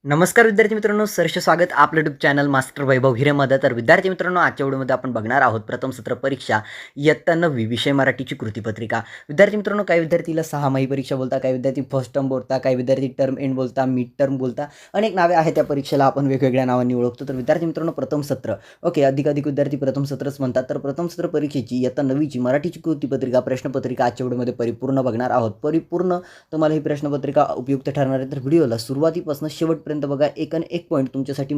नमस्कार विद्यार्थी मित्रांनो, सहर्ष स्वागत आपलं यूट्यूब चॅनल मास्टर वैभव हिरेमध्ये. तर विद्यार्थी मित्रांनो, आजच्या व्हिडिओमध्ये आपण बघणार आहोत प्रथम सत्र परीक्षा इयत्ता 9वी विषय मराठीची कृतीपत्रिका. विद्यार्थी मित्रांनो, काही विद्यार्थीला सहामाही परीक्षा बोलता, काही विद्यार्थी फर्स्ट टर्म बोलता, काही विद्यार्थी टर्म एंड बोलता, मिड टर्म बोलता. अनेक नावे आहेत त्या परीक्षेला, आपण वेगवेगळ्या नावांनी ओळखतो. तर विद्यार्थी मित्रांनो, प्रथम सत्र अधिक विद्यार्थी प्रथम सत्रच म्हणतात. तर प्रथम सत्र परीक्षेची इयत्ता 9वीची मराठीची कृतीपत्रिका प्रश्नपत्रिका आजच्या व्हिडिओमध्ये परिपूर्ण बघणार आहोत. परिपूर्ण तुम्हाला ही प्रश्नपत्रिका उपयुक्त ठरणार आहे. तर व्हिडिओला सुरुवातीपासून शेवटपर्यंत बघा. एक पॉईंट तुमच्यासाठी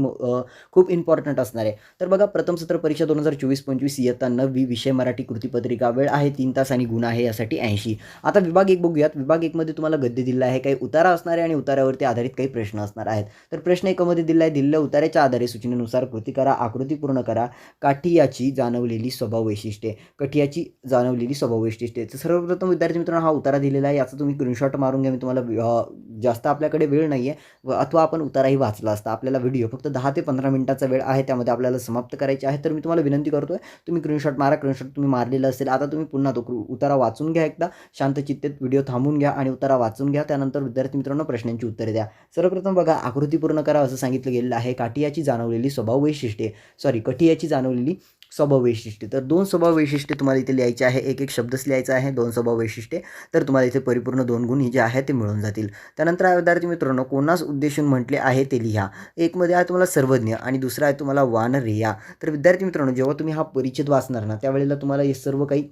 खूप इम्पॉर्टंट असणार आहे. तर बघा, प्रथम सत्र परीक्षा 2024-25 इयत्ता 9वी विषय मराठी कृतीपत्रिका. वेळ आहे 3 तास आणि गुण आहे यासाठी 80. आता विभाग 1 बघूयात. विभाग 1 मध्ये तुम्हाला गद्य दिला आहे, काही उतारा असणार आहे आणि उतारावरती आधारित काही प्रश्न असणार आहेत. तर प्रश्न 1 मध्ये दिला आहे, दिलेल्या उतार्याच्या आधारे सूचनेनुसार कृती करा, आकृती पूर्ण करा. काठियाची जाणवलेली स्वभाव वैशिष्ट्ये. कठियाची जाणवलेली स्वभाव वैशिष्ट्ये. तर सर्वप्रथम विद्यार्थी मित्रांनो, हा उतारा दिलेला आहे, याचा तुम्ही स्क्रीनशॉट मारून घ्या. मी तुम्हाला जास्त आपल्याकडे वेळ नाही आहे, अथवा आपण उताराही वाचला असता. आपल्याला व्हिडिओ फक्त 10 ते 15 मिनिटाचा वेळ आहे, त्यामध्ये आपल्याला समाप्त करायचे आहे. तर मी तुम्हाला विनंती करतोय, तुम्ही स्क्रीनशॉट मारा. स्क्रीनशॉट तुम्ही मारलेला असेल, आता तुम्ही पुन्हा तो उतारा वाचून घ्या. एकदा शांतचित्तेत व्हिडिओ थांबून घ्या आणि उतारा वाचून घ्या. त्यानंतर विद्यार्थी मित्रांनो, प्रश्नांची उत्तरे द्या. सर्वप्रथम बघा, आकृती पूर्ण करा असं सांगितलं गेलेलं आहे. काठियाची जाणवलेली स्वभाव वैशिष्ट्ये, कठियाची जाणवलेली स्वभाव वैशिष्ट्ये. तर 2 स्वभाव वैशिष्ट्ये तुम्हाला इथे लिहायचे आहे. एक शब्दच लिहायचा आहे. 2 स्वभाव वैशिष्ट्ये. तर तुम्हाला इथे परिपूर्ण 2 गुण हे जे आहे ते मिळून जातील. त्यानंतर विद्यार्थी मित्रांनो, कोणास उद्देशून म्हटले आहे ते लिहा. एक मध्ये आहे तुम्हाला सर्वज्ञ आणि दुसरा आहे तुम्हाला वानरेया. तर विद्यार्थी मित्रांनो, जेव्हा तुम्ही हा परिच्छेद वाचणार ना, त्यावेळेला तुम्हाला हे सर्व काही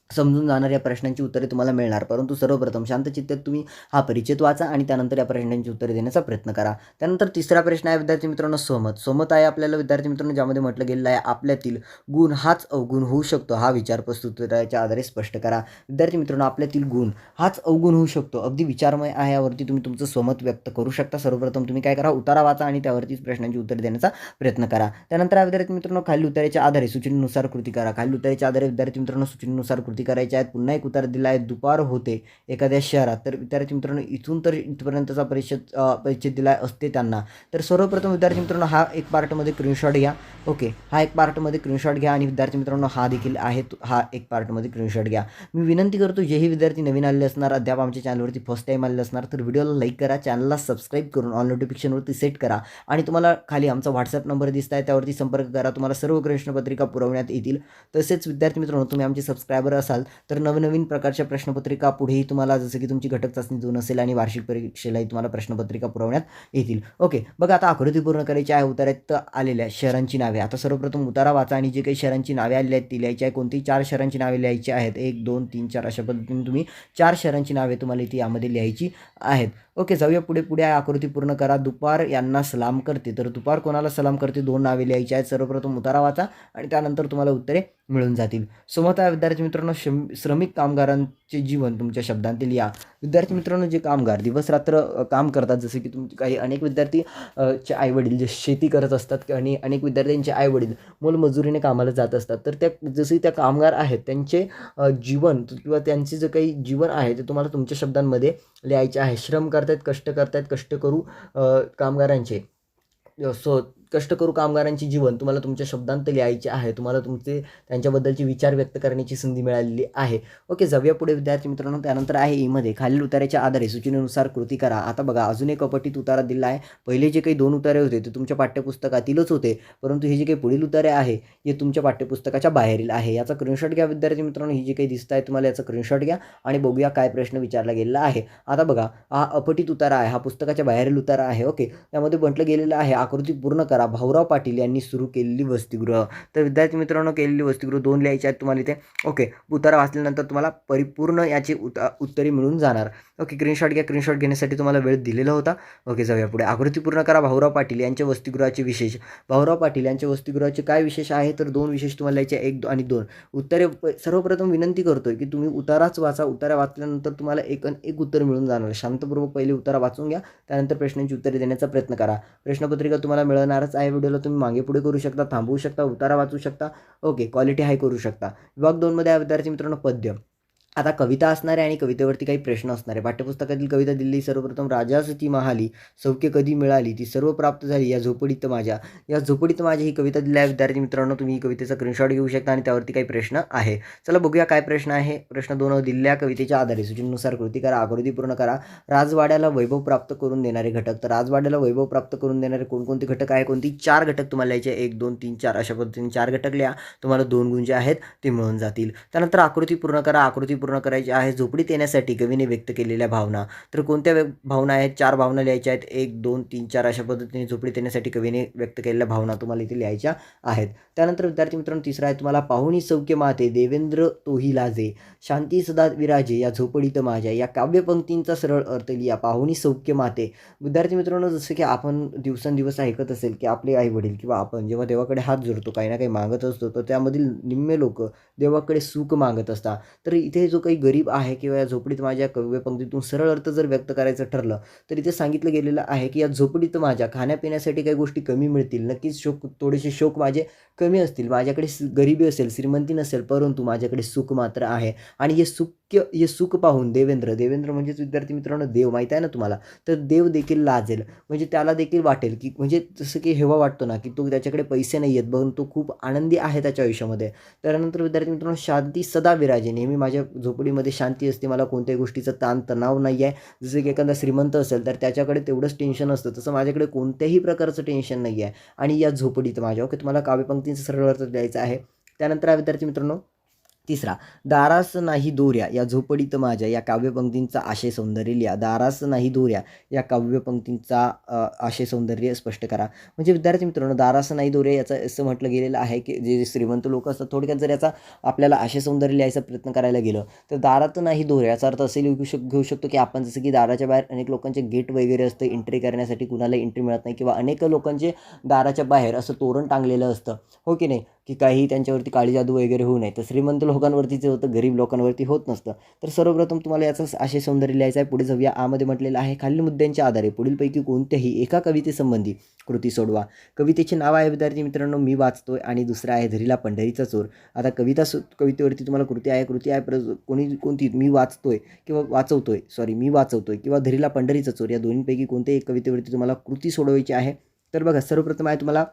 समजून जाणार, या प्रश्नांची उत्तरे तुम्हाला मिळणार. परंतु सर्वप्रथम शांतचित्तेत तुम्ही हा परिच्छेद वाचा आणि त्यानंतर या प्रश्नांची उत्तरे देण्याचा प्रयत्न करा. त्यानंतर तिसरा प्रश्न आहे विद्यार्थी मित्रांनो, सहमत आहे आपल्याला विद्यार्थी मित्रांनो, ज्यामध्ये म्हटलं गेलेलं आहे, आपल्यातील गुण हाच अवगुण होऊ शकतो, हा विचार प्रस्तुतीच्या आधारे स्पष्ट करा. विद्यार्थी मित्रांनो, आपल्यातील गुण हाच अवगुण होऊ शकतो, अगदी विचारमय आहे. यावरती तुम्ही तुमचं सहमत व्यक्त करू शकता. सर्वप्रथम तुम्ही काय करा, उतारा वाचा आणि त्यावरतीच प्रश्नांची उत्तरे देण्याचा प्रयत्न करा. त्यानंतर विद्यार्थी मित्रांनो, खालील उताराच्या आधारे सूचनेनुसार कृती करा. खालील उताराच्या आधारे विद्यार्थी मित्रांनो सूचनेनुसार कृती करायची आहेत. पुन्हा एक उत्तर दिला आहे, दुपार होते एखाद्या शहरात. तर विद्यार्थी मित्रांनो, इथून तर इथपर्यंतचा परिच्छेद दिला असते त्यांना. तर सर्वप्रथम विद्यार्थी मित्रांनो, हा एक पार्टमध्ये स्क्रीनशॉट घ्या. हा एक पार्टमध्ये स्क्रीनशॉट घ्या आणि विद्यार्थी मित्रांनो, हा देखील आहे, हा एक पार्टमध्ये स्क्रीनशॉट घ्या. मी विनंती करतो, जेही विद्यार्थी नवीन आलेले असणार, अद्याप आमच्या चॅनलवरती फर्स्ट टाईम आलेले असणार, तर व्हिडिओला लाईक करा, चॅनलला सबस्क्राईब करून ऑल नोटिफिकेशनवरती सेट करा आणि तुम्हाला खाली आमचा व्हॉट्सअप नंबर दिसत आहे, त्यावरती संपर्क करा. तुम्हाला सर्व प्रश्नपत्रिका पुरवण्यात येतील. तसेच विद्यार्थी मित्रांनो, तुम्ही आमचे सबस्क्रायबर असाल तर नवनवीन प्रकारच्या प्रश्नपत्रिका पुढेही तुम्हाला, जसं की तुमची घटक चाचणी 2 असेल आणि वार्षिक परीक्षेलाही तुम्हाला प्रश्नपत्रिका पुरवण्यात येतील. बघा, आता आकृती पूर्ण करायची आहे. उतार्यात आलेल्या शहरांची नावे. आता सर्वप्रथम उतारा वाचा आणि जे काही शहरांची नावे आलेली आहेत ती लिहायची आहे. कोणती 4 शहरांची नावे लिहायची आहेत. 1 2 3 4 अशा पद्धतीने तुम्ही 4 शहरांची नावे तुम्हाला इथे यामध्ये लिहायची आहेत. जाऊया पुढे आकृती पूर्ण करा. दुपार यांना सलाम करते. तर दुपार कोणाला सलाम करते, 2 नावे लिहायची आहेत. सर्वप्रथम उतारा वाचा आणि त्यानंतर तुम्हाला उत्तरे मिळून जातील. समोर विद्यार्थी मित्रांनो, श्रमिक कामगारांचे जीवन तुमच्या शब्दांत लिहा. विद्यार्थी मित्रांनो, जे कामगार दिवस रात्र काम करतात, जसे की तुमचे काही अनेक विद्यार्थी चे आईवडील जे शेती करत असतात आणि अनेक विद्यार्थ्यांचे आईवडील मोलमजुरीने कामाला जात असतात. तर जसे त्या कामगार आहेत, त्यांचे जीवन किंवा त्यांचे जे काही जीवन आहे ते तुम्हाला तुमच्या शब्दांमध्ये लिहायचे आहे. श्रम करतायत, कष्ट करतायत, कष्टकरू कामगारांचे कष्टकरू कामगारांचे जीवन तुम्हाला तुमच्या शब्दांत लिहायचे आहे. तुम्हाला त्यांच्याबद्दलचे विचार व्यक्त करण्याची संधी मिळालेली आहे. जाऊया पुढे विद्यार्थी मित्रांनो. त्यानंतर आहे ईमध्ये, खालील उतार्याच्या आधारे सूचनेनुसार कृती करा. आता बघा, अजून एक अपठित उतारा दिला आहे. पहिले जे काही 2 उतारे होते ते तुमच्या पाठ्यपुस्तकातीलच होते, परंतु हे जे काही पुढील उतारे आहे हे तुमच्या पाठ्यपुस्तकाच्या बाहेरील आहे. याचा स्क्रीनशॉट घ्या विद्यार्थी मित्रांनो. ही जे काही दिसत आहे तुम्हाला, याचा स्क्रीनशॉट घ्या आणि बघूया काय प्रश्न विचारला गेलेला आहे. आता बघा, हा अपठित उतारा आहे, हा पुस्तकाच्या बाहेरील उतारा आहे. त्यामध्ये म्हटलं गेलेलं आहे, आकृती पूर्ण करा. भाऊराव पाटील यांनी सुरू केलेली वसतिगृह. तर विद्यार्थी मित्रांनो, केलेली वसतिगृह 2 लिहायचे आहेत तुम्हाला इथे. उतारा वाचल्यानंतर तुम्हाला परिपूर्ण याची उत्तरे मिळून जाणार. स्क्रीनशॉट घ्या. स्क्रीनशॉट घेण्यासाठी तुम्हाला वेळ दिलेला होता. जाऊया पुढे. आकृती पूर्ण करा. भाऊराव पाटील यांच्या वसतिगृहाचे विशेष. भाऊराव पाटील यांच्या वसतिगृहाचे काय विशेष आहे, तर 2 विशेष तुम्हाला लिहायचे, 1 आणि 2 उत्तरे. सर्वप्रथम विनंती करतोय की तुम्ही उताराच वाचा. उतारा वाचल्यानंतर तुम्हाला एक उत्तर मिळून जाणार. शांतपूर्वक पहिले उतारा वाचून घ्या, त्यानंतर प्रश्नांची उत्तरे देण्याचा प्रयत्न करा. प्रश्नपत्रिका तुम्हाला मिळणारच आहे. व्हिडिओला तुम्ही मागे पुढे करू शकता, थांबवू शकता, उतारा वाचू शकता. क्वालिटी हाय करू शकता. विभाग 2 मध्ये विद्यार्थी मित्रांनो, पद्य. आता कविता असणार आहे आणि कवितेवरती काही प्रश्न असणार आहे. पाठ्यपुस्तकातील कविता दिली सर्वप्रथम राजास ती महाली, सौख्य कधी मिळाली, ती सर्व प्राप्त झाली या झोपडीत माझ्या. या झोपडीत माझ्या ही कविता दिली आहे. विद्यार्थी मित्रांनो, तुम्ही ही कवितेचा स्क्रीनशॉट घेऊ शकता आणि त्यावरती काही प्रश्न आहे. चला बघूया काय प्रश्न आहे. प्रश्न 2, दिलेल्या कवितेच्या आधारे सूचनेनुसार कृती करा, आकृती पूर्ण करा. राजवाड्याला वैभव प्राप्त करून देणारे घटक. तर राजवाड्याला वैभव प्राप्त करून देणारे कोणकोणते घटक आहे, कोणती 4 घटक तुम्हाला लिहायचे. 1 2 3 4 अशा पद्धतीने 4 घटक लिहा. तुम्हाला 2 गुण जे आहेत ते मिळून जातील. त्यानंतर आकृती पूर्ण करा. आकृती पूर्ण करायची आहे झोपडीत येण्यासाठी कवीने व्यक्त केलेल्या भावना. तर कोणत्या भावना आहेत, 4 भावना लिहायच्या आहेत. 1 2 3 4 अशा पद्धतीने झोपडीत येण्यासाठी कवीने व्यक्त केलेल्या भावना तुम्हाला इथे लिहायच्या आहेत. त्यानंतर विद्यार्थी मित्रांनो, तिसरा आहे तुम्हाला पाहुणी सौख्य माते, देवेंद्र तोही लाजे, शांती सदा विराजे या झोपडीत माझ्या. या काव्यपंक्तींचा सरळ अर्थ लिहा. पाहुणी सौख्य माते. विद्यार्थी मित्रांनो, जसं की आपण दिवसेंदिवस ऐकत असेल की आपले आई वडील किंवा आपण जेव्हा देवाकडे हात जोडतो, काही ना काही मागत असतो, तर त्यामधील निम्मे लोक देवाकडे सुख मागत असतात. तर इथे जो काही गरीब आहे किंवा या झोपडीत माझ्या काव्यपंक्तीतून सरळ अर्थ जर व्यक्त करायचं ठरलं तर इथे सांगितलं गेलेलं आहे की या झोपडीत माझ्या खाण्यापिण्यासाठी काही गोष्टी कमी मिळतील, नक्कीच थोडेसे शौक माझे कमी असतील, माझ्याकडे गरिबी असेल, श्रीमंती नसेल, परंतु माझ्याकडे सुख मात्र आहे. आणि हे सुख पाहून देवेंद्र म्हणजेच विद्यार्थी मित्रांनो देव, माहीत आहे ना तुम्हाला, तर देव देखील लाजेल. म्हणजे त्याला देखील वाटेल की म्हणजे जसं की हेवा वाटतो ना की तो त्याच्याकडे पैसे नाही आहेत, बघून तो खूप आनंदी आहे त्याच्या आयुष्यामध्ये. त्यानंतर विद्यार्थी मित्रांनो, शांती सदा विराजे. नेहमी माझ्या झोपडीमध्ये शांती असते, मला कोणत्याही गोष्टीचा ताण तणाव नाही आहे. जसं की एखादा श्रीमंत असेल तर त्याच्याकडे तेवढंच टेन्शन असतं, तसं माझ्याकडे कोणत्याही प्रकारचं टेन्शन नाही आहे. आणि या झोपडीत माझ्या. ओके, तुम्हाला काव्यपंक्तींचा सरळ अर्थ द्यायचा आहे. त्यानंतर विद्यार्थी मित्रांनो, तिसरा, दारास नाही दोऱ्या या झोपडीत माझ्या या काव्यपंक्तींचा आशय सौंदर्य लिहा. दारास नाही दोऱ्या या काव्यपंक्तींचा आशय सौंदर्य स्पष्ट करा. म्हणजे विद्यार्थी मित्रांनो, दारास नाही दोऱ्या याचं असं म्हटलं गेलेलं आहे की जे श्रीमंत लोक असतात, थोडक्यात जर याचा आपल्याला आशय सौंदर्य लिहायचा प्रयत्न करायला गेलं तर दारात नाही दोऱ्या याचा अर्थ असे घेऊ शकतो की आपण जसं की दाराच्या बाहेर अनेक लोकांचे गेट वगैरे असतं, एंट्री करण्यासाठी कुणाला एंट्री मिळत नाही किंवा अनेक लोकांचे दाराच्या बाहेर असं तोरण टांगलेलं असतं, हो की नाही, की काही त्यांच्यावरती काळी जादू वगैरे होऊ नये. तर श्रीमंत लोकांवरती जे होतं गरीब लोकांवरती होत नसतं. तर सर्वप्रथम तुम्हाला याचं आशय सौंदर्य लिहायचं आहे. पुढे जाऊया. आमध्ये म्हटलेलं आहे, खालील मुद्द्यांच्या आधारे पुढीलपैकी कोणत्याही एका कवितेसंबंधी कृती सोडवा. कवितेचे नाव आहे विद्यार्थी मित्रांनो मी वाचतोय आणि दुसरं आहे धरीला पंढरीचा चोर. आता कवितेवरती तुम्हाला कृती आहे कोणती मी वाचवतोय किंवा धरीला पंढरीचा चोर या दोन्हीपैकी कोणत्याही एक कवितेवरती तुम्हाला कृती सोडवायची आहे. तर बघा, सर्वप्रथम आहे तुम्हाला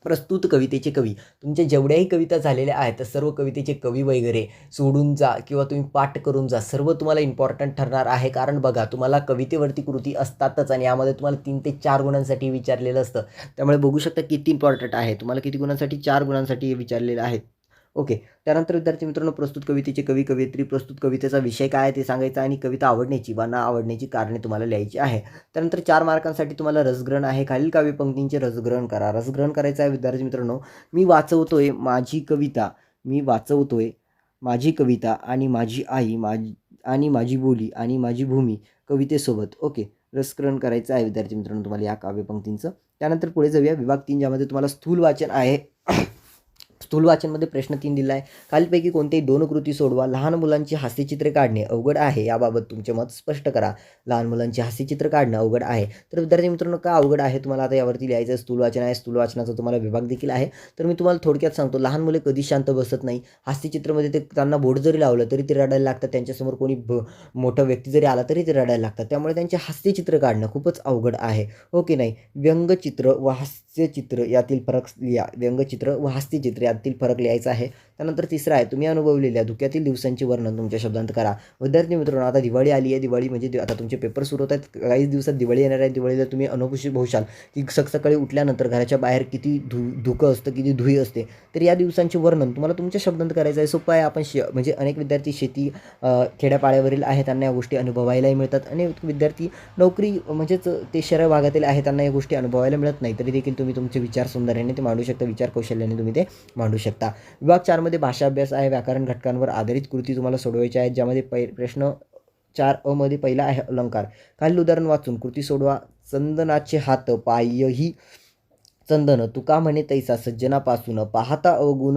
प्रस्तुत कवितेचे कवी. तुमच्या जेवढ्याही कविता झालेल्या आहेत तर सर्व कवितेचे कवी वगैरे सोडून जा किंवा तुम्ही पाठ करून जा, सर्व तुम्हाला इम्पॉर्टंट ठरणार आहे. कारण बघा, तुम्हाला कवितेवरती कृती असतातच आणि यामध्ये तुम्हाला 3 ते 4 गुणांसाठी विचारलेलं असतं. त्यामुळे बघू शकता किती इम्पॉर्टंट आहे. तुम्हाला किती गुणांसाठी, 4 गुणांसाठी विचारलेलं आहे. ओके. त्यानंतर विद्यार्थी मित्रांनो, प्रस्तुत कवितेचे कवी कवयित्री, प्रस्तुत कवितेचा विषय काय आहे ते सांगायचं आणि कविता आवडण्याची वा ना आवडण्याची कारणे तुम्हाला लिहायची आहे. त्यानंतर 4 मार्कांसाठी तुम्हाला रसग्रहण आहे. खालील काव्यपंक्तींचे रसग्रहण करा. रसग्रहण करायचं आहे विद्यार्थी मित्रांनो, मी वाचवतोय माझी कविता आणि माझी आई आणि माझी बोली आणि माझी भूमी कवितेसोबत. ओके, रसग्रहण करायचं आहे विद्यार्थी मित्रांनो तुम्हाला या काव्यपंक्तींचं. त्यानंतर पुढे जाऊया. विभाग 3 ज्यामध्ये तुम्हाला स्थूल वाचन आहे. स्थूल वाचनमध्ये प्रश्न 3 दिला आहे. खालीलपैकी कोणतेही 2 कृती सोडवा. लहान मुलांची हास्यचित्रे काढणे अवघड आहे, याबाबत तुमचे मत स्पष्ट करा. लहान मुलांची हास्यचित्र काढणं अवघड आहे. तर विद्यार्थी मित्रांनो, का अवघड आहे तुम्हाला आता यावरती लिहायचं आहे. स्थूल वाचन आहे, स्थूल वाचनाचा तुम्हाला विभाग देखील आहे. तर मी तुम्हाला थोडक्यात सांगतो, लहान मुले कधी शांत बसत नाही. हास्यचित्रमध्ये ते त्यांना बोट जरी लावलं तरी ते रडायला लागतात. त्यांच्यासमोर कोणी मोठा व्यक्ती जरी आला तरी ते रडायला लागतात. त्यामुळे त्यांचे हास्यचित्र काढणं खूपच अवघड आहे, हो की नाही. व्यंगचित्र व हास्यचित्र यातील फरक लिहा. व्यंगचित्र व हास्यचित्र यातील फरक लिहायचा आहे. त्यानंतर तिसरा आहे, तुम्ही अनुभवलेल्या धुक्यातील दिवसांचे वर्णन तुमच्या शब्दांत करा. विद्यार्थी मित्रांनो, आता दिवाळी आली आहे. दिवाळी म्हणजे आता तुमचे पेपर सुरू होत आहेत. काही दिवसात दिवाळी येणार आहे. दिवाळीला तुम्ही अनुभव होशाल की सकाळी उठल्यानंतर घराच्या बाहेर किती धुकं असतं, किती धुई असते. तर या दिवसांचे वर्णन तुम्हाला तुमच्या शब्दांत करायचं आहे. सोपं आहे. आपण म्हणजे अनेक विद्यार्थी शेती खेड्यापाड्यावरील आहे, त्यांना या गोष्टी अनुभवायलाही मिळतात. अनेक विद्यार्थी नोकरी म्हणजेच ते शहर भागातील आहे, त्यांना या गोष्टी अनुभवायला मिळत नाही. तरी देखील तुम्ही तुमचे विचार सौंदर्याने ते मांडू शकता, विचार कौशल्याने तुम्ही ते मांडू शकता. विभाग 4 मध्ये भाषा अभ्यास आहे. व्याकरण घटकांवर आधारित कृती तुम्हाला सोडवायच्या आहेत, ज्यामध्ये प्रश्न 4 मध्ये पहिला आहे अलंकार. खालील उदाहरण वाचून कृती सोडवा. चंदनाचे हात पायही चंदन, तुका म्हणे तैसा सज्जनापासून, पाहता अवगुण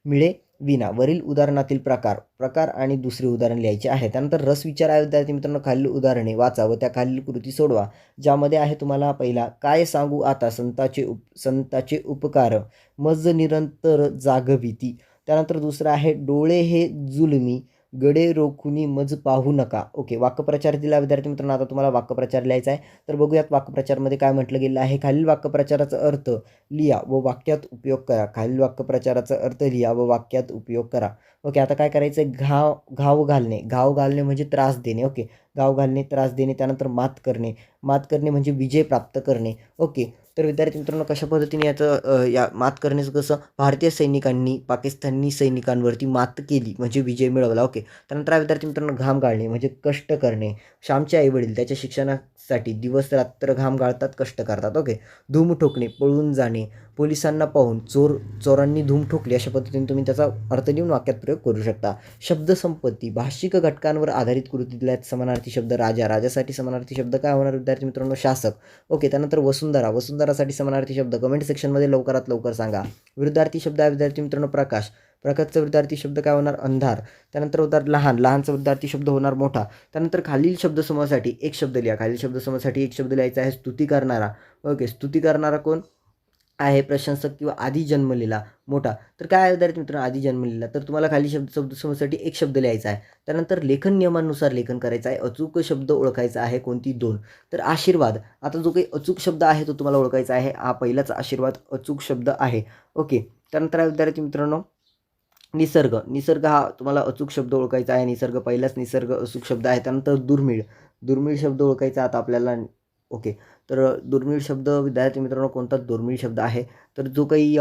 मिळे विना. वरील उदाहरणातील प्रकार आणि दुसरे उदाहरण लिहायचे आहे. त्यानंतर रस विचार आहे विद्यार्थी मित्रांनो. खालील उदाहरणे वाचा व त्या खालील कृती सोडवा, ज्यामध्ये आहे तुम्हाला पहिला, काय सांगू आता संताचे उपकार, मज निरंतर जागविती. त्यानंतर दुसरं आहे, डोळे हे जुलमी गडे रोखुनी मज पाहू नका. ओके, वाक्यप्रचार दिला विद्यार्थी मित्रांनो. आता तुम्हाला वाक्यप्रचार लिहायचा आहे. तर बघूयात वाक्यप्रचारमध्ये काय म्हटलं गेलं आहे. खालील वाक्यप्रचाराचा अर्थ लिहा व वाक्यात उपयोग करा. खालील वाक्यप्रचाराचा अर्थ लिहा व वाक्यात उपयोग करा. ओके, आता काय करायचं आहे. घाव घालणे. घाव घालणे म्हणजे त्रास देणे. ओके, घाव घालणे, त्रास देणे. त्यानंतर मात करणे. मात करणे म्हणजे विजय प्राप्त करणे. ओके, तर विद्यार्थी मित्रांनो कशा पद्धतीने या मात करण्याचं कसं, भारतीय सैनिकांनी पाकिस्तानी सैनिकांवरती मात केली म्हणजे विजय मिळवला. ओके, त्यानंतर विद्यार्थी मित्रांनो घाम गाळणे म्हणजे कष्ट करणे. श्यामचे आईवडील त्याच्या शिक्षणासाठी दिवस रात्र घाम गाळतात, कष्ट करतात. ओके, धूम ठोकणे, पळून जाणे. पोलिसांना पाहून चोरांनी धूम ठोकली, अशा पद्धतीने तुम्ही त्याचा अर्थ लिहून वाक्यात प्रयोग करू शकता. शब्दसंपत्ती, भाषिक घटकांवर आधारित कृतीतल्या समानार्थी शब्द राजा. राजासाठी समानार्थी शब्द काय होणार विद्यार्थी मित्रांनो, शासक. ओके, त्यानंतर वसुंधरा. वसुंधरासाठी समानार्थी शब्द कमेंट सेक्शनमध्ये लवकरात लवकर सांगा. विरुद्धार्थी शब्द आहे विद्यार्थी मित्रांनो, प्रकाश. प्रकाशचा विद्यार्थी शब्द काय होणार, अंधार. त्यानंतर होणार लहान. लहानचा विद्यार्थी शब्द होणार मोठा. त्यानंतर खालील शब्दसमूहासाठी एक शब्द लिहा. खालील शब्दसमूहासाठी एक शब्द लिहायचा आहे, स्तुती करणारा. ओके, स्तुती करणारा कोण आहे, प्रशंसक किंवा आधी जन्मलेला मोठा. तर काय आहे विद्यार्थी मित्रांनो, आधी जन्मलेला. तर तुम्हाला खाली शब्दसमूहासाठी एक शब्द लिहायचा आहे. त्यानंतर लेखन नियमानुसार लेखन करायचं आहे. अचूक शब्द ओळखायचा आहे, कोणती, दोन. तर आशीर्वाद. आता जो काही अचूक शब्द आहे तो तुम्हाला ओळखायचा आहे. हा पहिलाच आशीर्वाद अचूक शब्द आहे. ओके, त्यानंतर विद्यार्थी मित्रांनो निसर्ग. निसर्ग हा तुम्हाला अचूक शब्द ओळखायचा आहे. निसर्ग पहिलाच निसर्ग अचूक शब्द आहे. त्यानंतर दुर्मिळ. दुर्मिळ शब्द ओळखायचा आता आपल्याला. ओके, तर दुर्मिळ शब्द विद्यार्थी मित्रांनो कोणता दुर्मिळ शब्द आहे, तर जो काही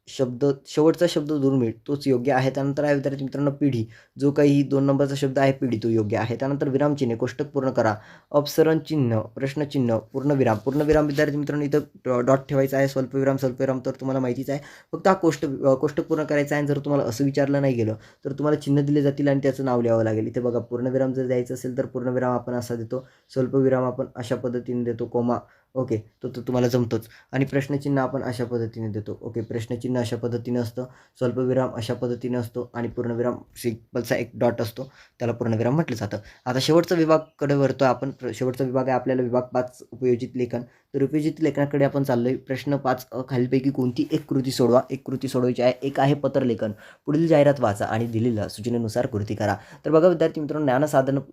शेवटचा शब्द दुर्मिळ तोच योग्य आहे. त्यानंतर आहे विद्यार्थी मित्रांनो पिढी. जो काही 2 नंबरचा शब्द आहे पिढी तो योग्य आहे. त्यानंतर विरामचिन्हे, कोष्टक पूर्ण करा. अपसरण चिन्ह, प्रश्नचिन्ह, पूर्णविराम. पूर्णविराम विद्यार्थी मित्रांनो इथं डॉट ठेवायचा आहे. स्वल्पविराम, स्वल्पविराम तर तुम्हाला माहितीच आहे. फक्त हा कोष्टक पूर्ण करायचा आहे. जर तुम्हाला असं विचारलं नाही गेलं तर तुम्हाला चिन्ह दिले जातील आणि त्याचं नाव लिहावं लागेल. इथे बघा, पूर्णविराम जर द्यायचं असेल तर पूर्णविराम आपण असा देतो, स्वल्पविराम आपण अशा पद्धतीने देतो, कोमा. ओके, तो तुम्हाला जमतोच. आणि प्रश्नचिन्ह आपण अशा पद्धतीने देतो. ओके, प्रश्नचिन्ह अशा पद्धतीने असतं, स्वल्पविराम अशा पद्धतीने असतो आणि पूर्णविराम सिंपलचा एक डॉट असतो, त्याला पूर्णविराम म्हटलं जातं. आता शेवटचा विभागकडे वरतो आपण. शेवटचा विभाग आहे आपल्याला विभाग 5 उपयोजित लेखन. तर उपयोजित लेखनाकडे आपण चाललोय. प्रश्न 5 खालीलपैकी कोणती एक कृती सोडवा. एक कृती सोडवायची आहे. एक आहे पत्रलेखन. पुढील जाहिरात वाचा आणि दिलेल्या सूचनेनुसार कृती करा. तर बघा विद्यार्थी मित्रांनो,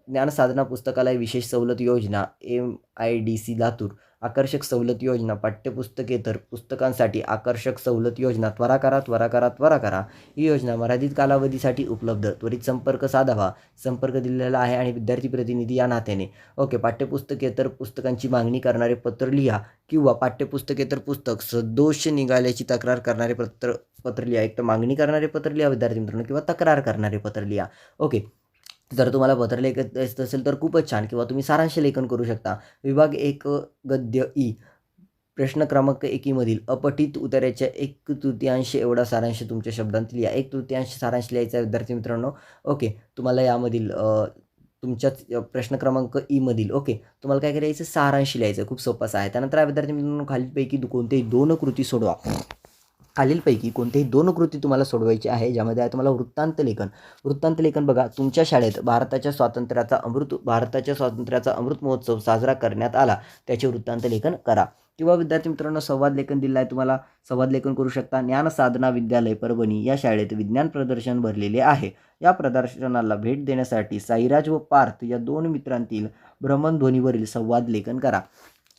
ज्ञानसाधना पुस्तकालय विशेष सवलत योजना MIDC लातूर. आकर्षक सवलत योजना, पाठ्यपुस्तकेतर पुस्तकांसाठी आकर्षक सवलत योजना. त्वरा करा, त्वरा करा, त्वरा करा. ही योजना मर्यादित कालावधीसाठी उपलब्ध. त्वरित संपर्क साधावा. संपर्क दिलेला आहे आणि विद्यार्थी प्रतिनिधी या नात्याने. ओके, पाठ्यपुस्तकेतर पुस्तकांची मागणी करणारे पत्र लिहा किंवा पाठ्यपुस्तकेतर पुस्तक सदोष निघाल्याची तक्रार करणारे पत्र लिहा. एक तर मागणी करणारे पत्र लिहा विद्यार्थी मित्रांनो किंवा तक्रार करणारे पत्र लिहा. ओके, जर तुम्हाला पत्रलेखन द्यायचं असेल तर खूपच छान, किंवा तुम्ही सारांश लेखन करू शकता. विभाग 1 गद्य ई. प्रश्न क्रमांक 1 मधील अपठित उत्तराच्या 1/3 एवढा सारांश तुमच्या शब्दांत लिहा. 1/3 सारांश लिहायचा आहे विद्यार्थी मित्रांनो. ओके, तुम्हाला यामधील तुमच्याच प्रश्न क्रमांक ई मधील ओके तुम्हाला काय करायचं, सारांश लिहायचं. खूप सोपंच आहे. त्यानंतर विद्यार्थी मित्रांनो खालीलपैकी कोणतेही 2 कृती सोडवा. खालीलपैकी कोणतेही 2 कृती तुम्हाला सोडवायची आहे, ज्यामध्ये आहे तुम्हाला वृत्तांत लेखन. वृत्तांत लेखन बघा, तुमच्या शाळेत भारताच्या स्वातंत्र्याचा अमृत महोत्सव साजरा करण्यात आला, त्याचे वृत्तांत लेखन करा. किंवा विद्यार्थी मित्रांनो संवाद लेखन दिलं आहे तुम्हाला, संवाद लेखन करू शकता. ज्ञानसाधना विद्यालय परभणी या शाळेत विज्ञान प्रदर्शन भरलेले आहे. या प्रदर्शनाला भेट देण्यासाठी साईराज व पार्थ या 2 मित्रांतील भ्रमणध्वनीवरील संवाद लेखन करा.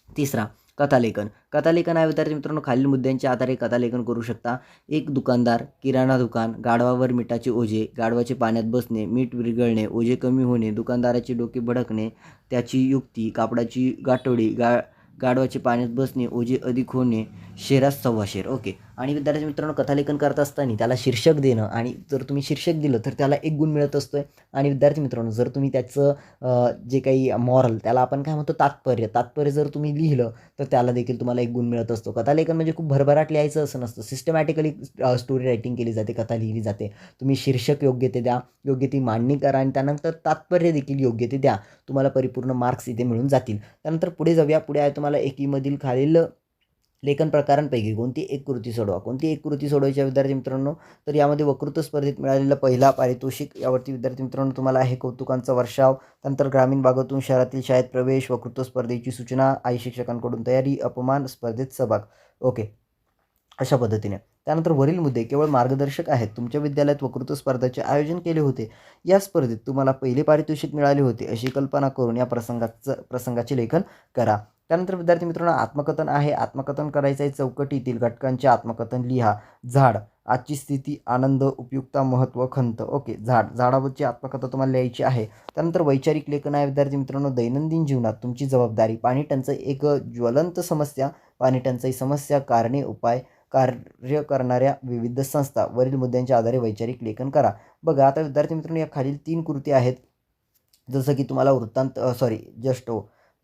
तिसरा कथालेखन. कथालेखन आहे विद्यार्थी मित्रांनो खालील मुद्द्यांच्या आधारे कथालेखन करू शकता. एक दुकानदार, किराणा दुकान, गाढवावर मिठाचे ओझे, गाढवाचे पाण्यात बसणे, मीठ विरघळणे, ओझे कमी होणे, दुकानदाराचे डोके भडकणे, त्याची युक्ती, कापडाची गाठोडी, गाढवाचे पाण्यात बसणे, ओझे अधिक होणे, शेरास सव्वाशेर. ओके, आणि विद्यार्थी मित्रांनो कथालेखन करत असताना त्याला शीर्षक देणं, आणि जर तुम्ही शीर्षक दिलं तर त्याला 1 गुण मिळत असतोय. आणि विद्यार्थी मित्रांनो जर तुम्ही त्याचं जे काही मॉरल, त्याला आपण काय म्हणतो तात्पर्य जर तुम्ही लिहिलं तर त्याला देखील तुम्हाला 1 गुण मिळत असतो. कथालेखन म्हणजे खूप भरभराट लिहायचं असं नसतं. सिस्टमॅटिकली स्टोरी रायटिंग केली जाते, कथा लिहिली जाते. तुम्ही शीर्षक योग्य ते द्या, योग्य ती मांडणी करा, आणि त्यानंतर तात्पर्य देखील योग्य ते द्या. तुम्हाला परिपूर्ण मार्क्स इथे मिळून जातील. त्यानंतर पुढे जाऊया. पुढे आहे तुम्हाला 1 मधील खालील लेखन प्रकारांपैकी कोणती एक कृती सोडवा. कोणती एक कृती सोडवायची विद्यार्थी मित्रांनो, तर यामध्ये वक्तृत्व स्पर्धेत मिळालेलं पहिला पारितोषिक, यावरती विद्यार्थी मित्रांनो तुम्हाला आहे कौतुकांचा वर्षाव. त्यानंतर ग्रामीण भागातून शहरातील शाळेत प्रवेश, वक्तृत्व स्पर्धेची सूचना, आई शिक्षकांकडून तयारी, अपमान, स्पर्धेत सहभाग. ओके, अशा पद्धतीने. त्यानंतर वरील मुद्दे केवळ मार्गदर्शक आहेत. तुमच्या विद्यालयात वक्तृत्व स्पर्धेचे आयोजन केले होते. या स्पर्धेत तुम्हाला पहिले पारितोषिक मिळाले होते अशी कल्पना करून या प्रसंगाचे लेखन करा. त्यानंतर विद्यार्थी मित्रांनो आत्मकथन आहे. आत्मकथन करायचं आहे. चौकटीतील घटकांचे आत्मकथन लिहा. झाड, आजची स्थिती, आनंद, उपयुक्तता, महत्त्व, खंत. ओके, झाडावरची आत्मकथा तुम्हाला लिहायची आहे. त्यानंतर वैचारिक लेखन आहे विद्यार्थी मित्रांनो. दैनंदिन जीवनात तुमची जबाबदारी, पाणी टंचाई एक ज्वलंत समस्या, पाणी टंचाई समस्या, कारणे, उपाय, कार्य करणाऱ्या विविध संस्था. वरील मुद्द्यांच्या आधारे वैचारिक लेखन करा. बघा आता विद्यार्थी मित्रांनो या खालील 3 कृती आहेत. जसं की तुम्हाला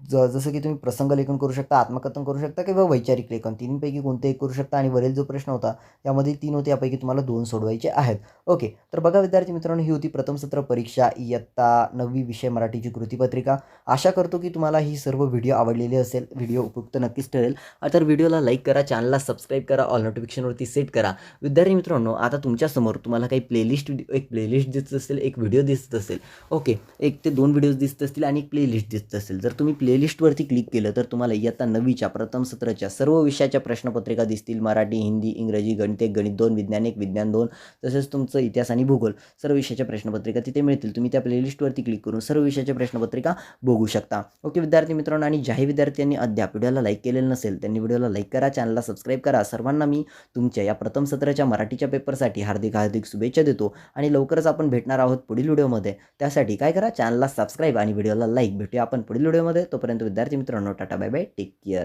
जसं की तुम्ही प्रसंग लेखन करू शकता, आत्मकथन करू शकता किंवा वैचारिक लेखन. तिन्हीपैकी कोणतेही करू शकता आणि वरील जो प्रश्न होता त्यामध्ये 3 होते, यापैकी तुम्हाला 2 सोडवायचे आहेत. ओके, तर बघा विद्यार्थी मित्रांनो ही होती प्रथम सत्र परीक्षा इयत्ता 9वी विषय मराठीची कृतीपत्रिका. आशा करतो की तुम्हाला ही सर्व व्हिडिओ आवडलेली असेल. व्हिडिओ उपयुक्त नक्कीच ठरेल. तर व्हिडिओला लाईक करा, चॅनलला सबस्क्राईब करा, ऑल नोटिफिकेशनवरती सेट करा. विद्यार्थी मित्रांनो आता तुमच्यासमोर तुम्हाला काही एक प्लेलिस्ट दिसत असेल, एक व्हिडिओ दिसत असेल. ओके, 1 ते 2 व्हिडिओज दिसत असतील आणि एक प्लेलिस्ट दिसत असेल. जर तुम्ही प्लेलिस्टवरती क्लिक केलं तर तुम्हाला इयत्ता 9वीच्या प्रथम सत्राच्या सर्व विषयाच्या प्रश्नपत्रिका दिसतील. मराठी, हिंदी, इंग्रजी, गणित 1, गणित 2, विज्ञान 1, विज्ञान 2, तसेच तुमचं इतिहास आणि भूगोल सर्व विषयाच्या प्रश्नपत्रिका तिथे मिळतील. तुम्ही त्या प्लेलिस्टवरती क्लिक करून सर्व विषयाच्या प्रश्नपत्रिका बघू शकता. ओके विद्यार्थी मित्रांनो, आणि ज्याही विद्यार्थ्यांनी अद्याप व्हिडिओला लाईक केलेलं नसेल त्यांनी व्हिडिओला लाईक करा, चॅनलला सबस्क्राईब करा. सर्वांना मी तुमच्या या प्रथम सत्राच्या मराठीच्या पेपरसाठी हार्दिक शुभेच्छा देतो आणि लवकरच आपण भेटणार आहोत पुढील व्हिडिओमध्ये. त्यासाठी काय करा, चॅनलला सबस्क्राईब आणि व्हिडिओला लाईक. भेटूया आपण पुढील व्हिडिओमध्ये. तोपर्यंत विद्यार्थी मित्रांनो tata bye bye, take care.